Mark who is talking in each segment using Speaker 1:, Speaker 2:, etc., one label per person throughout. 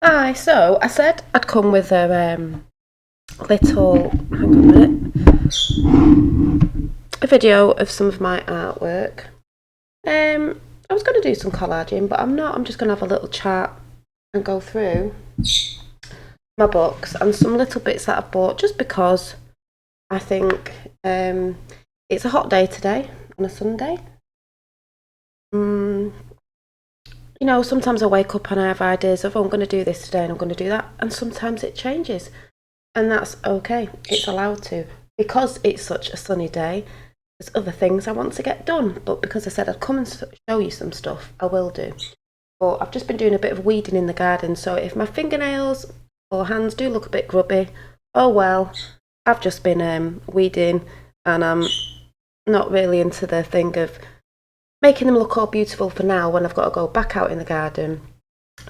Speaker 1: Hi, so I said I'd come with a little, hang on a minute, a video of some of my artwork. I was going to do some collaging, but I'm not. I'm just going to have a little chat and go through my books and some little bits that I've bought just because I think it's a hot day today on a Sunday. Sometimes I wake up and I have ideas of, oh, I'm going to do this today and I'm going to do that, and sometimes it changes. And that's okay, it's allowed to. Because it's such a sunny day, there's other things I want to get done. But because I said I'd come and show you some stuff, I will do. But I've just been doing a bit of weeding in the garden, so if my fingernails or hands do look a bit grubby, oh well, I've just been weeding, and I'm not really into the thing of making them look all beautiful for now when I've got to go back out in the garden,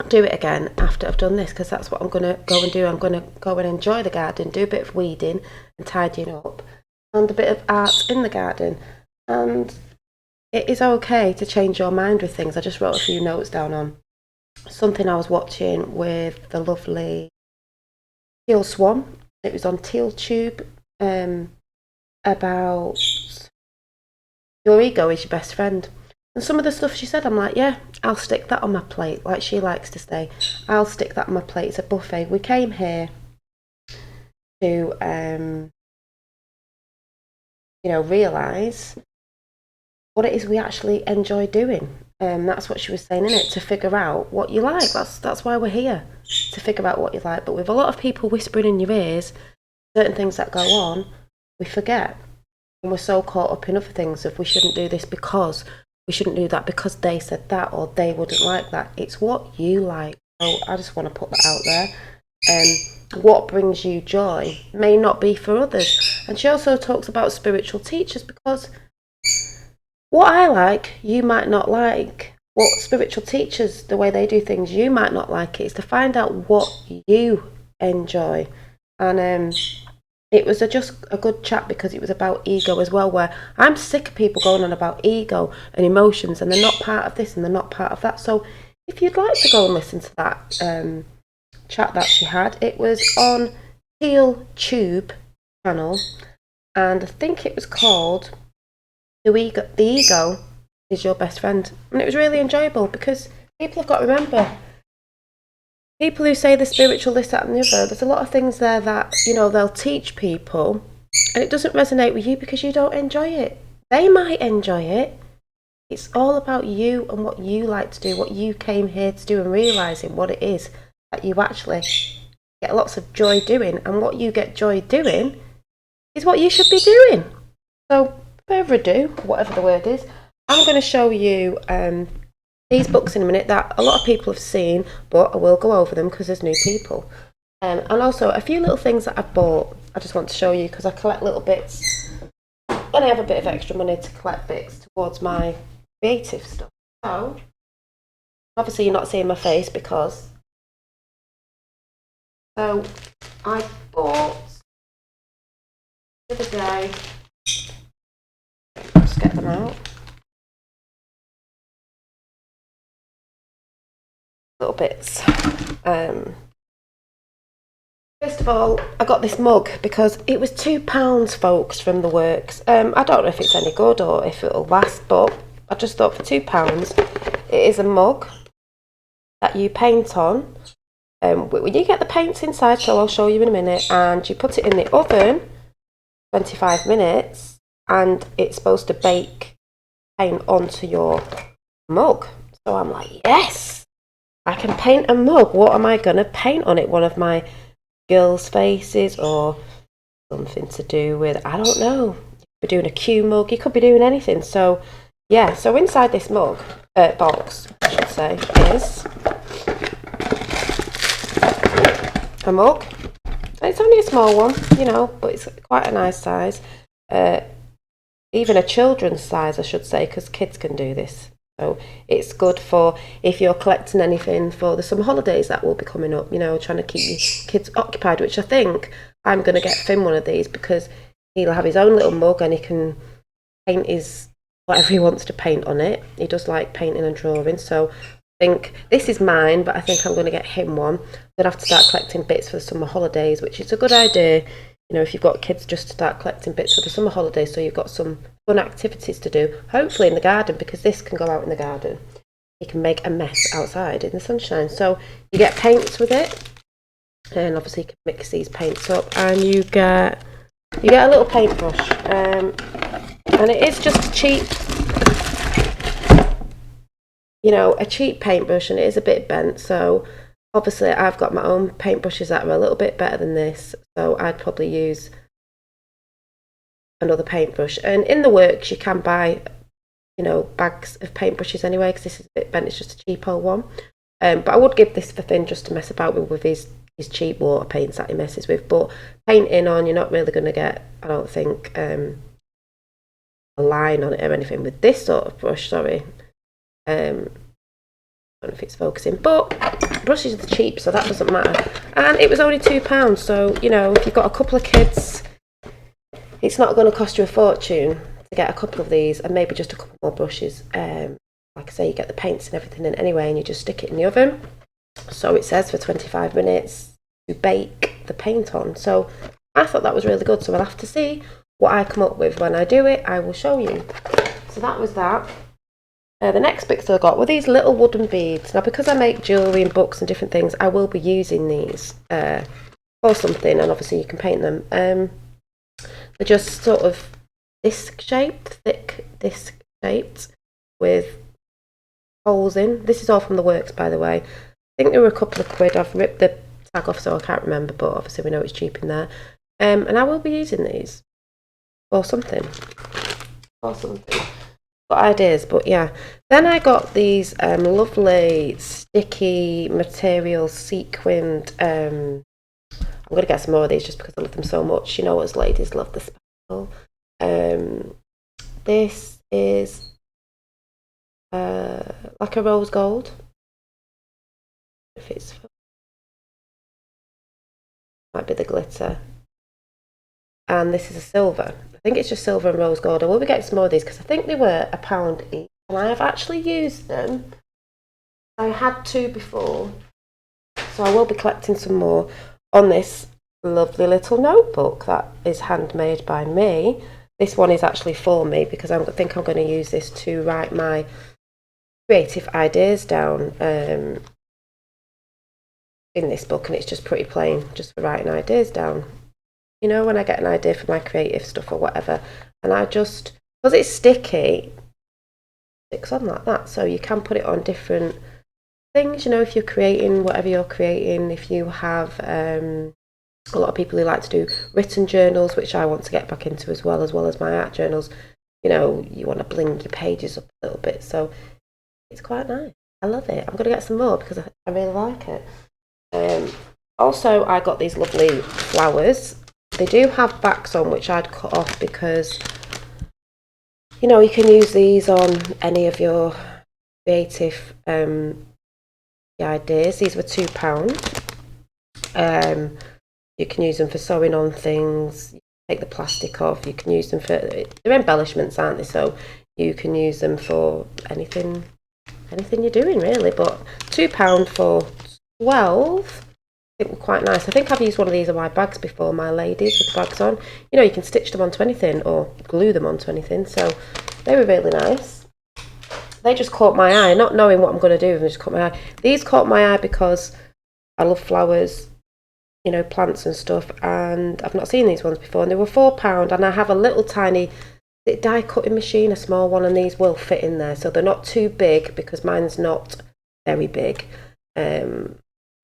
Speaker 1: do it again after I've done this, because that's what I'm going to go and do. I'm going to go and enjoy the garden, do a bit of weeding and tidying up, and a bit of art in the garden. And it is okay to change your mind with things. I just wrote a few notes down on something I was watching with the lovely Teal Swan. It was on TealTube, about your ego is your best friend. And some of the stuff she said, I'm like, yeah, I'll stick that on my plate. Like she likes to say, I'll stick that on my plate. It's a buffet. We came here to, realise what it is we actually enjoy doing. That's what she was saying, innit? To figure out what you like. That's why we're here, to figure out what you like. But with a lot of people whispering in your ears, certain things that go on, we forget. And we're so caught up in other things of we shouldn't do this because, we shouldn't do that because they said that or they wouldn't like that. It's what you like. So I just want to put that out there. What brings you joy may not be for others. And she also talks about spiritual teachers, because what I like, you might not like. What spiritual teachers, the way they do things, you might not like it. It's to find out what you enjoy. And it was just a good chat because it was about ego as well, where I'm sick of people going on about ego and emotions and they're not part of this and they're not part of that. So if you'd like to go and listen to that chat that she had, it was on TealTube channel, and I think it was called The Ego is Your Best Friend. And it was really enjoyable because people have got to remember, people who say the spiritual, this, that and the other, there's a lot of things there that, they'll teach people and it doesn't resonate with you because you don't enjoy it. They might enjoy it. It's all about you and what you like to do, what you came here to do, and realising what it is that you actually get lots of joy doing. And what you get joy doing is what you should be doing. So, further ado, whatever the word is, I'm going to show you these books in a minute that a lot of people have seen, but I will go over them because there's new people. And also a few little things that I've bought, I just want to show you because I collect little bits when I have a bit of extra money to collect bits towards my creative stuff. So, obviously you're not seeing my face because... So, I bought the other day, let's get them out. Little bits. First of all, I got this mug because it was £2, folks, from the works. I don't know if it's any good or if it'll last, but I just thought for £2, it is a mug that you paint on. When you get the paints inside, so I'll show you in a minute, and you put it in the oven 25 minutes, and it's supposed to bake paint onto your mug. So I'm like, yes! I can paint a mug. What am I going to paint on it? One of my girls' faces or something to do with, I don't know. You could be doing a Q mug. You could be doing anything. So, yeah. So inside this mug, box, I should say, is a mug. It's only a small one, but it's quite a nice size. Even a children's size, I should say, because kids can do this. So it's good for if you're collecting anything for the summer holidays that will be coming up, trying to keep your kids occupied, which I think I'm going to get Finn one of these because he'll have his own little mug and he can paint whatever he wants to paint on it. He does like painting and drawing, so think this is mine, but I think I'm going to get him one. I'm going to have to start collecting bits for the summer holidays, which is a good idea. You know, if you've got kids, just to start collecting bits for the summer holidays, so you've got some fun activities to do, hopefully in the garden, because this can go out in the garden. You can make a mess outside in the sunshine. So you get paints with it, and obviously you can mix these paints up, and you get a little paintbrush, and it is just cheap. You know, a cheap paintbrush, and it is a bit bent, so obviously I've got my own paintbrushes that are a little bit better than this, so I'd probably use another paintbrush. And in the works you can buy, you know, bags of paintbrushes anyway, because this is a bit bent, it's just a cheap old one. But I would give this for Finn just to mess about with his cheap water paints that he messes with. But painting on, you're not really going to get, I don't think, a line on it or anything with this sort of brush, sorry. I don't know if it's focusing, but brushes are cheap, so that doesn't matter. And it was only £2, so you know, if you've got a couple of kids, it's not going to cost you a fortune to get a couple of these, and maybe just a couple more brushes. Like I say, you get the paints and everything in anyway, and you just stick it in the oven. So it says for 25 minutes to bake the paint on. So I thought that was really good, so we'll have to see what I come up with. When I do it, I will show you. So that was that. The next bits I got were these little wooden beads. Now, because I make jewellery and books and different things, I will be using these for something, and obviously you can paint them. They're just sort of disc-shaped, thick disc-shaped, with holes in. This is all from the works, by the way. I think they were a couple of quid. I've ripped the tag off, so I can't remember, but obviously we know it's cheap in there. And I will be using these for something. Got ideas, but yeah. Then I got these lovely sticky material sequined. I'm going to get some more of these just because I love them so much. You know, as ladies love the sparkle. This is like a rose gold. If it's might be the glitter. And this is a silver. I think it's just silver and rose gold. I will be getting some more of these because I think they were £1 each. And I have actually used them. I had 2 before. So I will be collecting some more on this lovely little notebook that is handmade by me. This one is actually for me because I think I'm going to use this to write my creative ideas down in this book. And it's just pretty plain, just for writing ideas down. You know, when I get an idea for my creative stuff or whatever, and I just, because it's sticky, it sticks on like that, so you can put it on different things, you know, if you're creating whatever you're creating. If you have a lot of people who like to do written journals, which I want to get back into as well as my art journals, you know, you want to bling your pages up a little bit, so it's quite nice. I love it. I'm going to get some more because I really like it. Also, I got these lovely flowers. They do have backs on, which I'd cut off because, you know, you can use these on any of your creative ideas. These were £2. You can use them for sewing on things. You take the plastic off. You can use them for, they're embellishments, aren't they? So you can use them for anything you're doing, really. But £2 for 12. I think were quite nice. I think I've used one of these on my bags before, my ladies with the bags on. You know, you can stitch them onto anything or glue them onto anything, so they were really nice. They just caught my eye, not knowing what I'm going to do with them, just caught my eye. These caught my eye because I love flowers, you know, plants and stuff, and I've not seen these ones before, and they were £4, and I have a little tiny die cutting machine, a small one, and these will fit in there, so they're not too big because mine's not very big.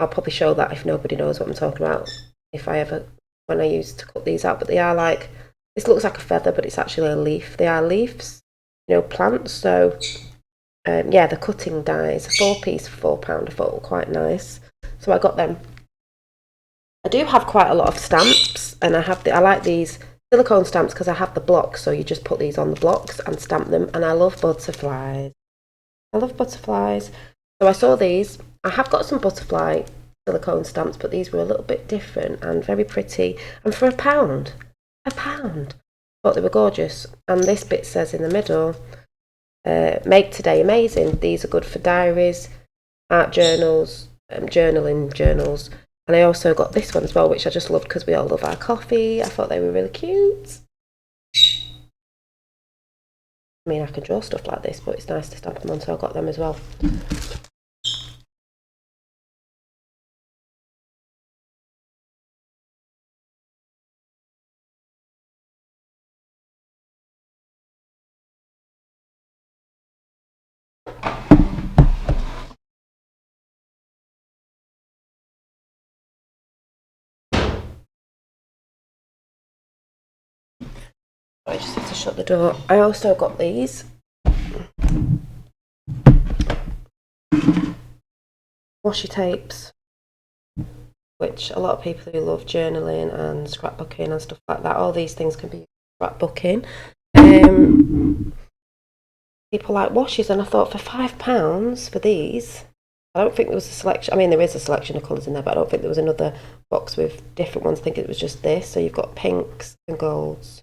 Speaker 1: I'll probably show that if nobody knows what I'm talking about, when I used to cut these out, but they are like, this looks like a feather, but it's actually a leaf. They are leaves, you know, plants, so yeah, the cutting dies, a 4-piece for £4, I thought were quite nice, so I got them. I do have quite a lot of stamps, and I like these silicone stamps because I have the blocks, so you just put these on the blocks and stamp them, and I love butterflies. So I saw these. I have got some butterfly silicone stamps, but these were a little bit different and very pretty. And for £1, thought they were gorgeous. And this bit says in the middle, make today amazing. These are good for diaries, art journals, journaling journals. And I also got this one as well, which I just loved because we all love our coffee. I thought they were really cute. I mean, I can draw stuff like this, but it's nice to stamp them on, so I got them as well. I just have to shut the door. I also got these washi tapes, which a lot of people who love journaling and scrapbooking and stuff like that, all these things can be scrapbooking. People like washes, and I thought for £5 for these, I don't think there was a selection. I mean, there is a selection of colours in there, but I don't think there was another box with different ones. I think it was just this. So you've got pinks and golds,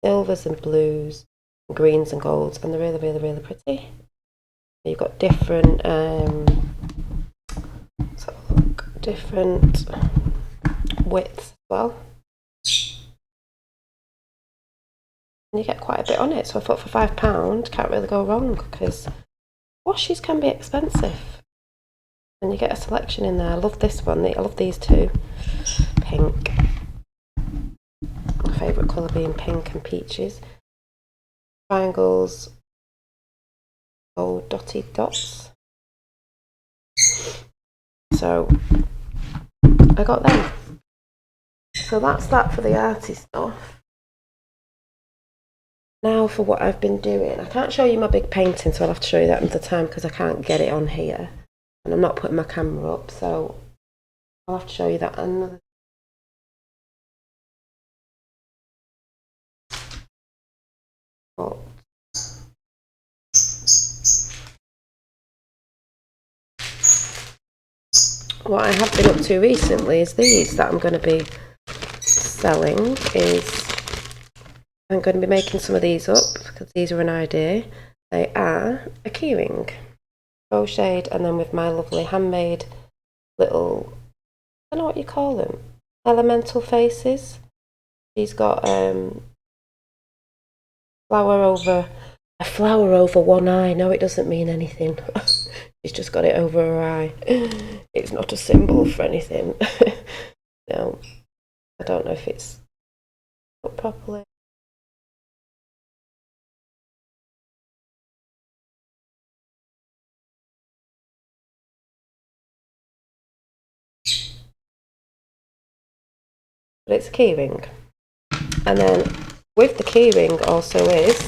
Speaker 1: silvers and blues, and greens and golds, and they're really, really, really pretty. You've got different, let's have a look, different widths as well. And you get quite a bit on it, so I thought for £5 can't really go wrong, because washes can be expensive. And you get a selection in there. I love this one. I love these two. Pink. My favourite colour being pink and peaches. Triangles. Gold dotted dots. So I got them. So that's that for the arty stuff. Now for what I've been doing. I can't show you my big painting, so I'll have to show you that another time because I can't get it on here. And I'm not putting my camera up, so I'll have to show you that another. But what I have been up to recently is these that I'm going to be selling. I'm going to be making some of these up because these are an idea. They are a keyring, crocheted, and then with my lovely handmade little, I don't know what you call them, elemental faces. She's got a flower over one eye. No, it doesn't mean anything. She's just got it over her eye. It's not a symbol for anything. No, I don't know if it's put properly. But it's a keyring. And then with the keyring also is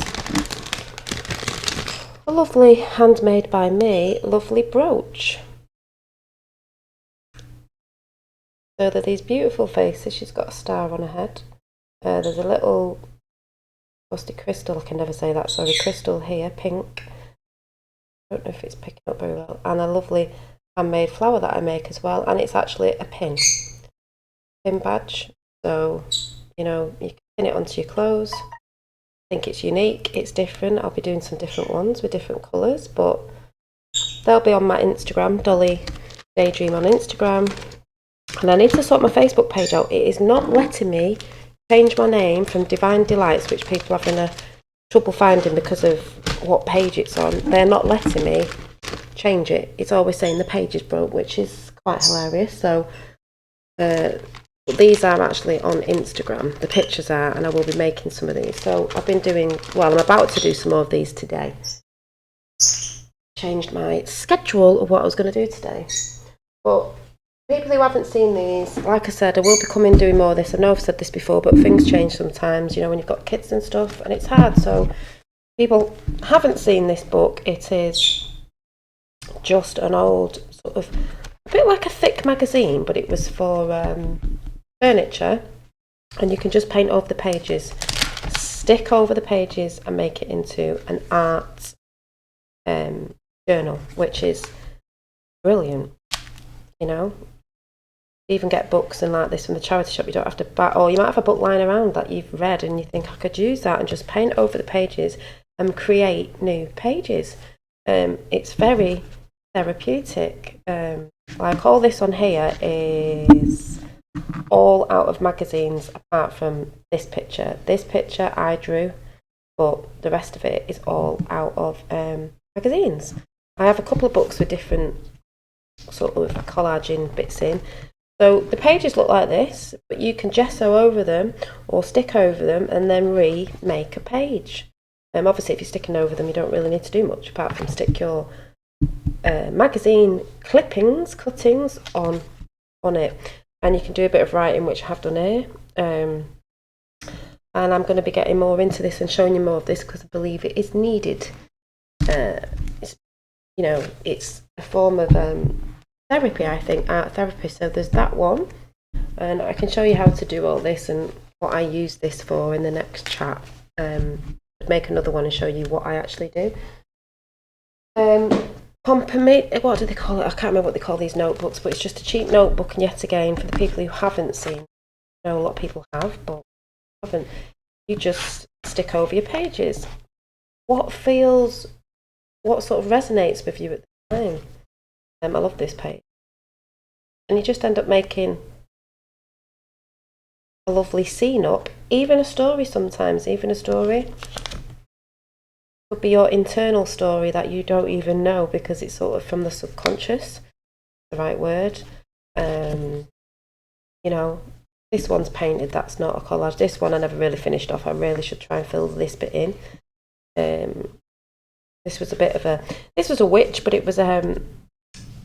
Speaker 1: a lovely, handmade by me, lovely brooch. So they're these beautiful faces. She's got a star on her head. There's a little rusty crystal, I can never say that, sorry, crystal here, pink. I don't know if it's picking up very well. And a lovely handmade flower that I make as well. And it's actually a pin badge. So, you know, you can pin it onto your clothes. I think it's unique, it's different. I'll be doing some different ones with different colours, but they'll be on my Instagram, DollyDayDream on Instagram. And I need to sort my Facebook page out. It is not letting me change my name from Divine Delights, which people are having trouble finding because of what page it's on. They're not letting me change it. It's always saying the page is broke, which is quite hilarious. So these are actually on Instagram. The pictures are, and I will be making some of these. So I've been doing, well, I'm about to do some more of these today. Changed my schedule of what I was going to do today. But people who haven't seen these, like I said, I will be coming doing more of this. I know I've said this before, but things change sometimes, you know, when you've got kids and stuff, and it's hard. So people haven't seen this book. It is just an old, sort of, a bit like a thick magazine, but it was for furniture, and you can just paint over the pages, stick over the pages, and make it into an art journal, which is brilliant. You know, you even get books and like this from the charity shop. You don't have to buy, or you might have a book lying around that you've read and you think I could use that, and just paint over the pages and create new pages. It's very therapeutic. Like all this on here is all out of magazines apart from this picture. This picture I drew, but the rest of it is all out of magazines. I have a couple of books with different sort of collaging bits in. So the pages look like this, but you can gesso over them or stick over them and then remake a page. Obviously, if you're sticking over them, you don't really need to do much apart from stick your magazine cuttings on it. And you can do a bit of writing, which I have done here. And I'm going to be getting more into this and showing you more of this because I believe it is needed. It's a form of therapy, I think, art therapy. So there's that one, and I can show you how to do all this and what I use this for in the next chat. Make another one and show you what I actually do. What do they call it? I can't remember what they call these notebooks, but it's just a cheap notebook. And yet again, for the people who haven't seen, I know a lot of people have, but haven't. You just stick over your pages. What sort of resonates with you at the time? I love this page. And you just end up making a lovely scene up. Even a story sometimes, could be your internal story that you don't even know because it's sort of from the subconscious, the right word. This one's painted, that's not a collage. This one I never really finished off. I really should try and fill this bit in. This was a witch, but it was a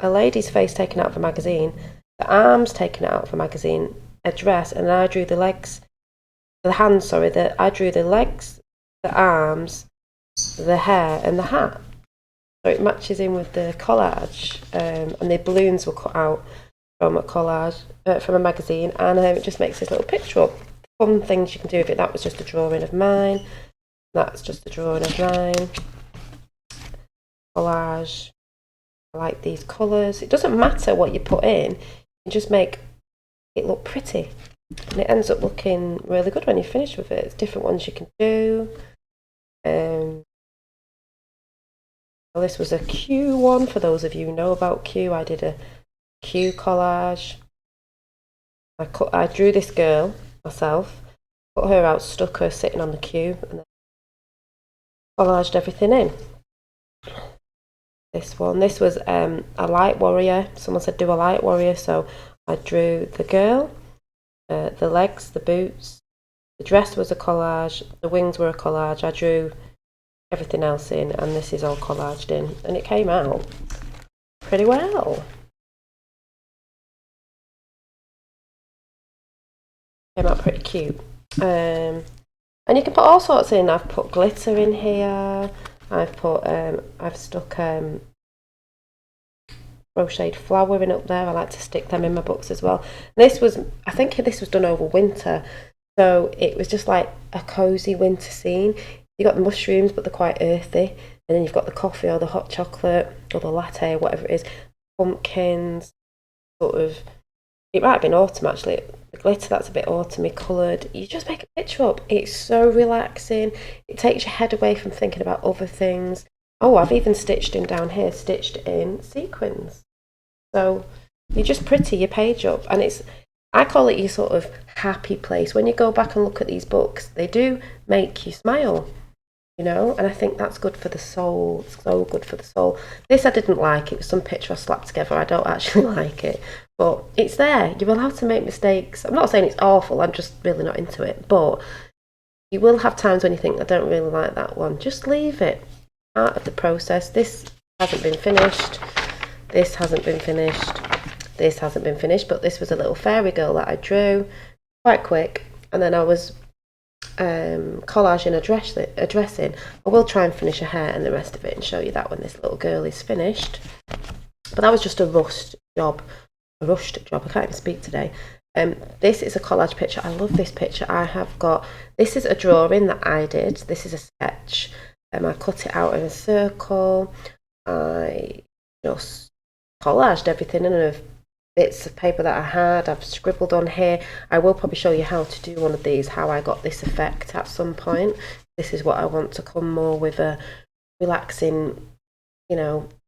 Speaker 1: lady's face taken out of a magazine, the arms taken out of a magazine, a dress, and I drew the legs, I drew the legs, the arms, the hair, and the hat. So it matches in with the collage, and the balloons were cut out from a collage, from a magazine, and it just makes this little picture up. Fun things you can do with it. That was just a drawing of mine. That's just a drawing of mine. Collage. I like these colours. It doesn't matter what you put in, you just make it look pretty. And it ends up looking really good when you finish with it. It's different ones you can do. Well, this was a Q one, for those of you who know about Q. I did a Q collage. I drew this girl myself, put her out, stuck her sitting on the Q, and then collaged everything in. This was a light warrior. Someone said do a light warrior, so I drew the girl, the legs, the boots, the dress was a collage, the wings were a collage. I drew everything else in, and this is all collaged in, and it came out pretty well. Came out pretty cute. And you can put all sorts in. I've put glitter in here. I've stuck crocheted flower in up there. I like to stick them in my books as well. I think this was done over winter, so it was just like a cozy winter scene. You got the mushrooms, but they're quite earthy, and then you've got the coffee or the hot chocolate or the latte, whatever it is. Pumpkins, sort of. It might have been autumn actually. The glitter, that's a bit autumny coloured. You just make a picture up. It's so relaxing. It takes your head away from thinking about other things. Oh, I've even stitched in sequins. So you just pretty your page up, and I call it your sort of happy place. When you go back and look at these books, they do make you smile, and I think that's good for the soul. It's so good for the soul. This I didn't like. It was some picture I slapped together. I don't actually like it, but it's there. You're allowed to make mistakes. I'm not saying it's awful. I'm just really not into it, but you will have times when you think, I don't really like that one. Just leave it. Part of the process. This hasn't been finished. This hasn't been finished. This hasn't been finished, but this was a little fairy girl that I drew quite quick, and then I was collaging a dress in. I will try and finish her hair and the rest of it and show you that when this little girl is finished. But that was just a rushed job. I can't even speak today. This is a collage picture. I love this picture. This is a drawing that I did. This is a sketch. I cut it out in a circle. I just collaged everything in a bits of paper that I had. I've scribbled on here. I will probably show you how to do one of these, how I got this effect at some point. This is what I want to come more with, a relaxing,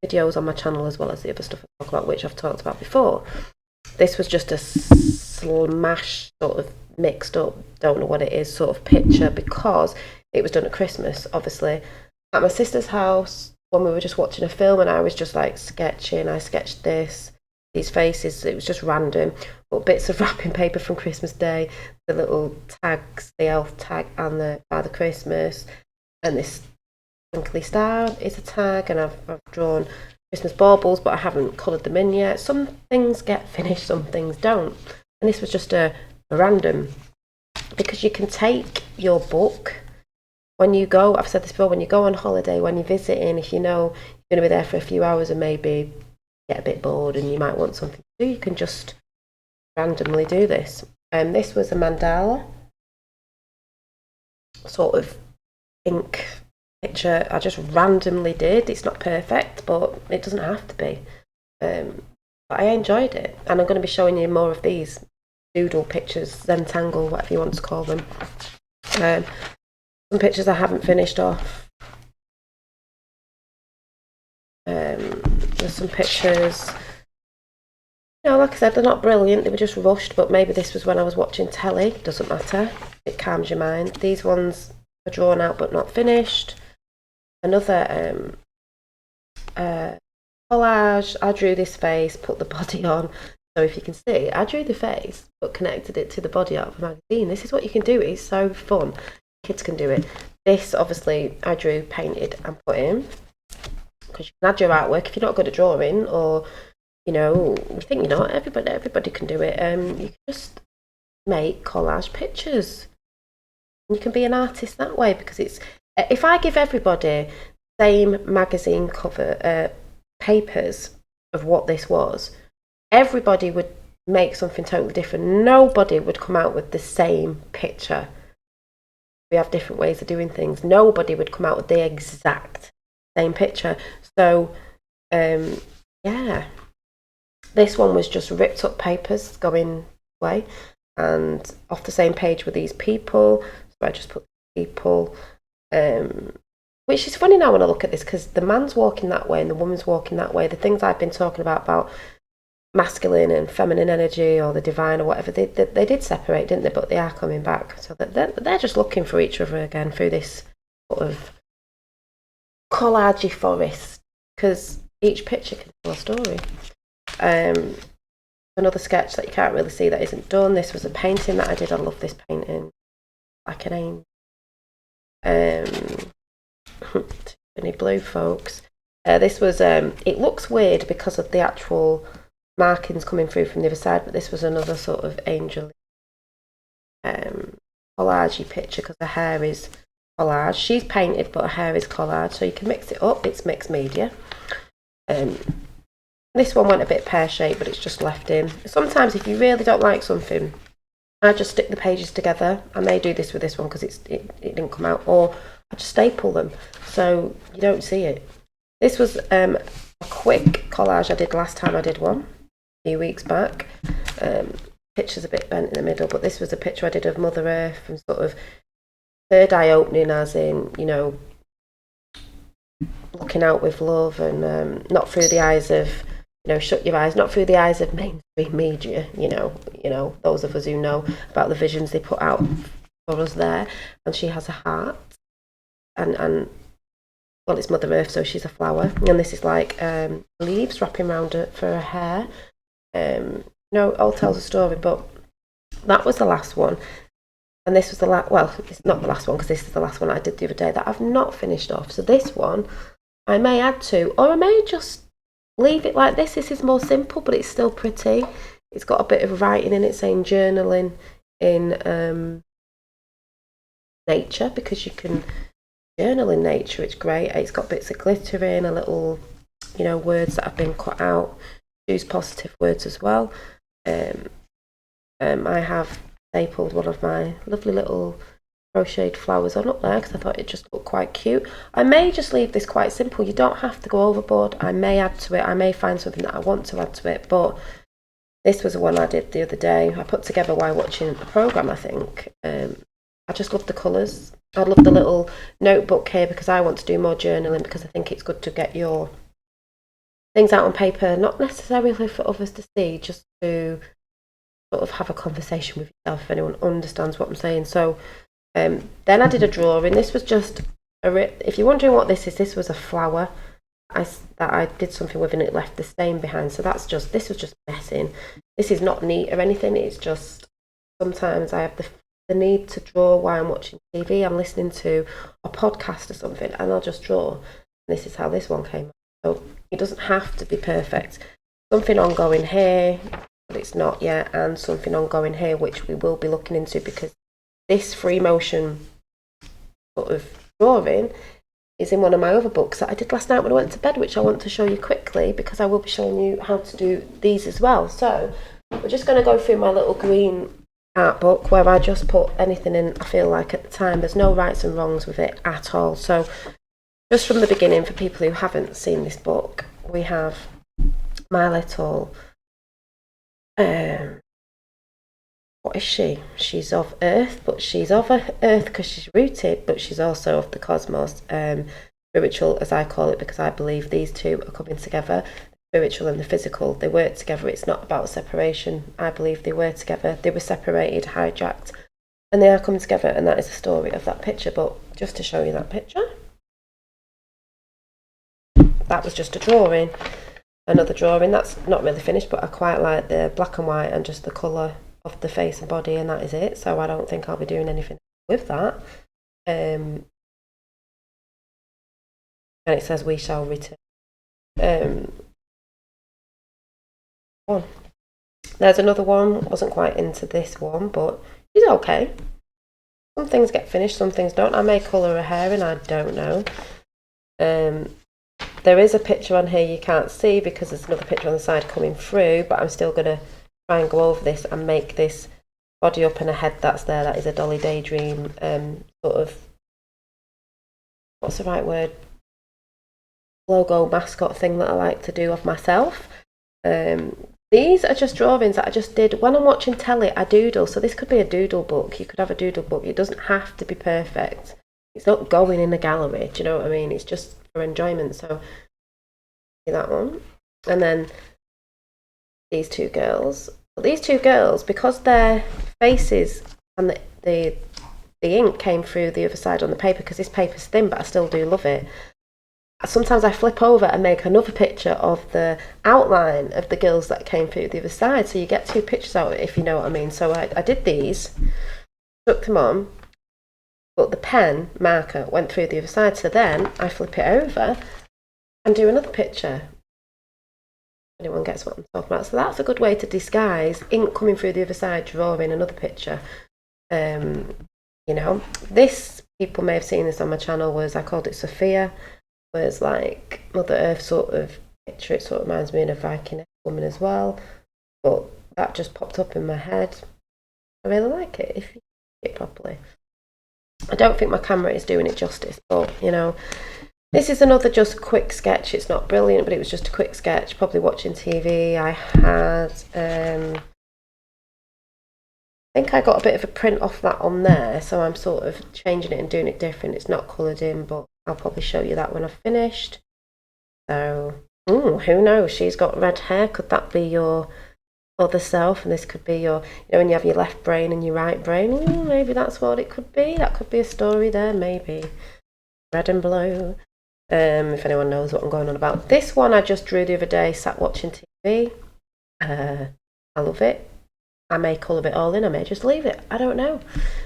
Speaker 1: videos on my channel as well as the other stuff I talk about, which I've talked about before. This was just a smash sort of mixed up, don't know what it is, sort of picture, because it was done at Christmas, obviously, at my sister's house when we were just watching a film, and I was just like sketching. I sketched these faces. It was just random, but bits of wrapping paper from Christmas Day, the little tags, the elf tag and the Father Christmas, and this twinkly star is a tag, and I've drawn Christmas baubles, but I haven't coloured them in yet. Some things get finished, some things don't, and this was just a random, because you can take your book when you go, I've said this before, when you go on holiday, when you're visiting, if you know you're going to be there for a few hours and maybe get a bit bored and you might want something to do, you can just randomly do this. This was a mandala sort of ink picture I just randomly did. It's not perfect, but it doesn't have to be. But I enjoyed it, and I'm going to be showing you more of these doodle pictures, Zentangle, whatever you want to call them. Some pictures I haven't finished off. There's some pictures, like I said, they're not brilliant, they were just rushed, but maybe this was when I was watching telly, doesn't matter, it calms your mind. These ones are drawn out but not finished. Another collage, I drew this face, put the body on, so if you can see, I drew the face but connected it to the body out of a magazine. This is what you can do, it's so fun, kids can do it. This obviously I drew, painted and put in, because you can add your artwork if you're not good at drawing, or you think you're not, everybody can do it. You can just make collage pictures. You can be an artist that way, because it's, if I give everybody same magazine cover papers of what this was, everybody would make something totally different. Nobody would come out with the same picture. We have different ways of doing things. Nobody would come out with the exact same picture. So yeah, this one was just ripped up papers going away, and off the same page were these people, so I just put people, which is funny now when I look at this, because the man's walking that way and the woman's walking that way. The things I've been talking about masculine and feminine energy, or the divine, or whatever, they did separate, didn't they? But they are coming back, so that they're just looking for each other again through this sort of collagey forest, because each picture can tell a story. Another sketch that you can't really see that isn't done. This was a painting that I did. I love this painting, like an angel. Any blue, folks. This was it looks weird because of the actual markings coming through from the other side, but this was another sort of angel collagey picture, because her hair is collage. She's painted but her hair is collage, so you can mix it up. It's mixed media. This one went a bit pear-shaped, but it's just left in. Sometimes if you really don't like something, I just stick the pages together. I may do this with this one because it didn't come out, or I just staple them so you don't see it. This was a quick collage I did last time I did one, a few weeks back. Picture's a bit bent in the middle, but this was a picture I did of Mother Earth, and sort of third eye opening, as in, looking out with love, and not through the eyes of, shut your eyes, not through the eyes of mainstream media, those of us who know about the visions they put out for us there. And she has a heart, and well, it's Mother Earth, so she's a flower, and this is like leaves wrapping around her for her hair. All tells a story, but that was the last one. And this was the last, well, it's not the last one, because this is the last one I did the other day that I've not finished off. So this one I may add to, or I may just leave it like this. This is more simple, but it's still pretty. It's got a bit of writing in it saying journaling in nature, because you can journal in nature. It's great. It's got bits of glitter in, a little, words that have been cut out. Choose positive words as well. I have stapled one of my lovely little crocheted flowers on up there, because I thought it just looked quite cute. I may just leave this quite simple. You don't have to go overboard. I may add to it. I may find something that I want to add to it, but this was the one I did the other day. I put together while watching a programme, I think. I just love the colours. I love the little notebook here, because I want to do more journaling, because I think it's good to get your things out on paper, not necessarily for others to see, just to sort of have a conversation with yourself if anyone understands what I'm saying. So then I did a drawing. This was just if you're wondering what this is, this was a flower that I did something with and it left the stain behind. So this was just messing. This is not neat or anything. It's just sometimes I have the need to draw while I'm watching TV. I'm listening to a podcast or something and I'll just draw. And this is how this one came out. So it doesn't have to be perfect. Something ongoing here, but it's not yet, and something ongoing here, which we will be looking into, because this free motion sort of drawing is in one of my other books that I did last night when I went to bed, which I want to show you quickly because I will be showing you how to do these as well. So we're just going to go through my little green art book where I just put anything in I feel like at the time. There's no rights and wrongs with it at all. So just from the beginning, for people who haven't seen this book, we have my little what is she? She's of Earth, but she's of Earth because she's rooted, but she's also of the cosmos. Spiritual, as I call it, because I believe these two are coming together. Spiritual and the physical, they work together. It's not about separation. I believe they were together. They were separated, hijacked, and they are coming together, and that is the story of that picture. But just to show you that picture, that was just a drawing. Another drawing that's not really finished, but I quite like the black and white and just the colour of the face and body, and that is it. So I don't think I'll be doing anything with that. And it says we shall return. One. There's another one. Wasn't quite into this one, but it's okay. Some things get finished, some things don't. I may colour her hair in, I don't know. There is a picture on here you can't see because there's another picture on the side coming through, but I'm still going to try and go over this and make this body up and a head that's there. That is a DollyDayDream sort of, what's the right word, logo mascot thing that I like to do of myself. These are just drawings that I just did when I'm watching telly. I doodle, so this could be a doodle book. You could have a doodle book. It doesn't have to be perfect. It's not going in a gallery, do you know what I mean? It's just for enjoyment. So that one, and then these two girls. But these two girls, because their faces and the ink came through the other side on the paper, because this paper's thin, but I still do love it. Sometimes I flip over and make another picture of the outline of the girls that came through the other side, so you get two pictures out of it, if you know what I mean. So I did these, stuck them on, but the pen marker went through the other side, so then I flip it over and do another picture. Anyone gets what I'm talking about? So that's a good way to disguise ink coming through the other side, drawing another picture. You know, this, people may have seen this on my channel, was I called it Sophia, was like Mother Earth sort of picture. It sort of reminds me of a Viking woman as well, but that just popped up in my head. I really like it if you see it properly. I don't think my camera is doing it justice, but you know, this is another just quick sketch. It's not brilliant, but it was just a quick sketch, probably watching TV. I had I think I got a bit of a print off that on there, so I'm sort of changing it and doing it different. It's not coloured in, but I'll probably show you that when I've finished. So, who knows? She's got red hair. Could that be your other self? And this could be your, you know, when you have your left brain and your right brain. Maybe that's what it could be. That could be a story there, maybe. Red and blue. If anyone knows what I'm going on about. This one I just drew the other day, sat watching TV. I love it. I may colour it all in, I may just leave it. I don't know.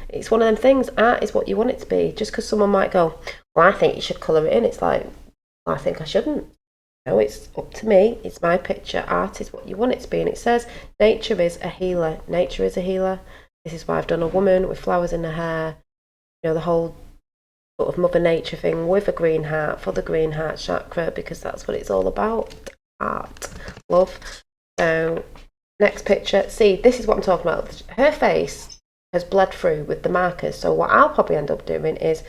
Speaker 1: It's one of them things. Art is what you want it to be. Just because someone might go, well, I think you should colour it in. It's like, well, I think I shouldn't. No, it's up to me. It's my picture. Art is what you want it to be. And it says, nature is a healer. Nature is a healer. This is why I've done a woman with flowers in her hair. You know, the whole sort of Mother Nature thing with a green heart, for the green heart chakra, because that's what it's all about. Art. Love. So, next picture. See, this is what I'm talking about. Her face has bled through with the markers. So what I'll probably end up doing is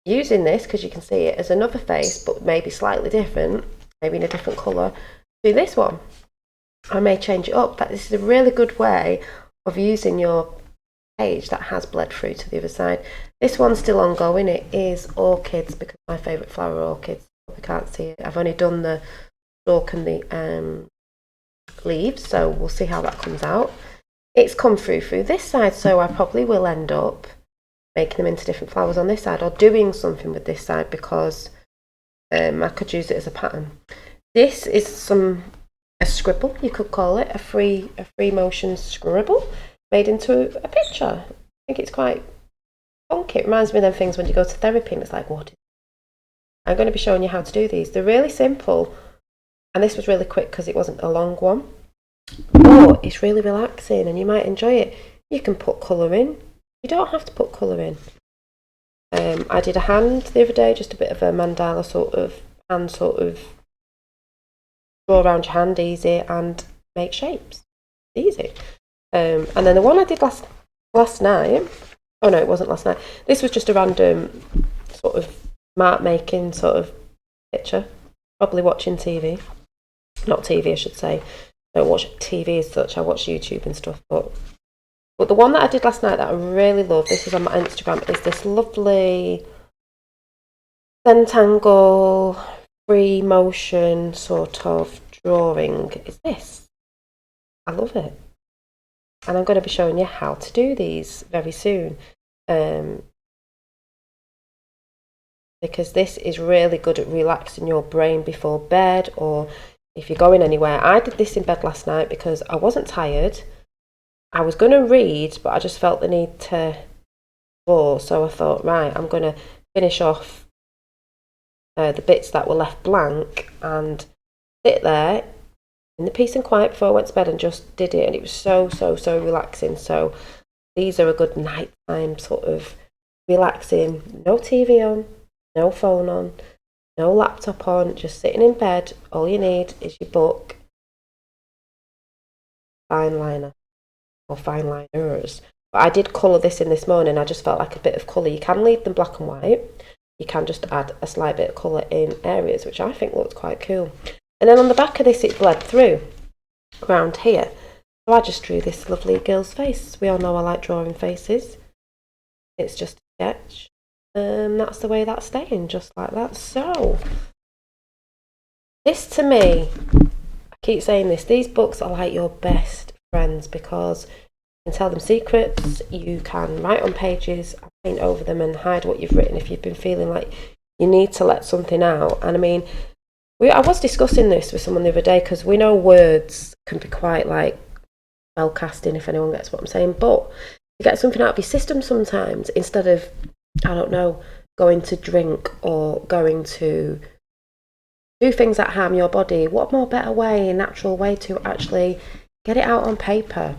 Speaker 1: using this, because you can see it as another face, but maybe slightly different, maybe in a different colour. Do this one. I may change it up. This is a really good way of using your page that has bled through to the other side. This one's still ongoing. It is orchids, because my favourite flower are orchids. We can't see it. I've only done the stalk and the leaves, so we'll see how that comes out. It's come through this side, so I probably will end up making them into different flowers on this side, or doing something with this side, because I could use it as a pattern. This is a scribble, you could call it, a free motion scribble made into a picture. I think it's quite funky. It reminds me of them things when you go to therapy and it's like, what? I'm going to be showing you how to do these. They're really simple, and this was really quick because it wasn't a long one, but it's really relaxing and you might enjoy it. You can put colour in. You don't have to put colour in. I did a hand the other day, just a bit of a mandala sort of hand, sort of draw around your hand easy and make shapes. Easy. And then the one I did last night, oh no, it wasn't last night. This was just a random sort of mark making sort of picture. Probably watching TV. Not TV, I should say. I don't watch TV as such. I watch YouTube and stuff. But the one that I did last night that I really love, this is on my Instagram, is this lovely Zentangle free motion sort of drawing. Is this. I love it. And I'm going to be showing you how to do these very soon. Because this is really good at relaxing your brain before bed, or if you're going anywhere. I did this in bed last night because I wasn't tired. I was going to read, but I just felt the need to draw. So I thought, right, I'm going to finish off the bits that were left blank and sit there in the peace and quiet before I went to bed and just did it. And it was so relaxing. So these are a good nighttime sort of relaxing. No TV on, no phone on, no laptop on, just sitting in bed. All you need is your book, fine liner, or fine liners. But I did colour this in this morning. I just felt like a bit of colour. You can leave them black and white. You can just add a slight bit of colour in areas, which I think looked quite cool. And then on the back of this, it bled through around here. So I just drew this lovely girl's face. We all know I like drawing faces. It's just a sketch. That's the way that's staying, just like that. So, this to me, I keep saying this, these books are like your best friends, because you can tell them secrets, you can write on pages, paint over them and hide what you've written if you've been feeling like you need to let something out. And I mean, I was discussing this with someone the other day, because we know words can be quite like spellcasting, if anyone gets what I'm saying, but to get something out of your system sometimes, instead of, I don't know, going to drink or going to do things that harm your body, what more better way, a natural way to actually get it out on paper?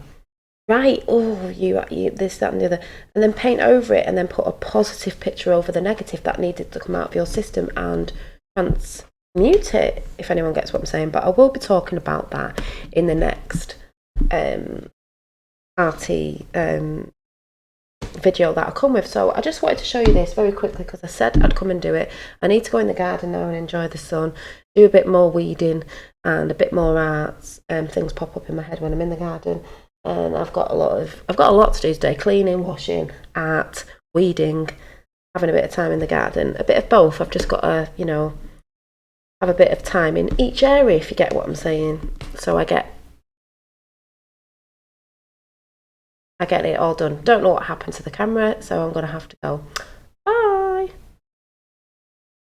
Speaker 1: Right, oh, you this, that and the other, and then paint over it, and then put a positive picture over the negative that needed to come out of your system and transmute it, if anyone gets what I'm saying. But I will be talking about that in the next party video that I come with. So I just wanted to show you this very quickly because I said I'd come and do it. I need to go in the garden now and enjoy the sun, do a bit more weeding and a bit more arts. Things pop up in my head when I'm in the garden, and I've got a lot to do today: cleaning, washing, art, weeding, having a bit of time in the garden, a bit of both. I've just got to, have a bit of time in each area, if you get what I'm saying. So I get it all done. Don't know what happened to the camera, so I'm going to have to go. Bye.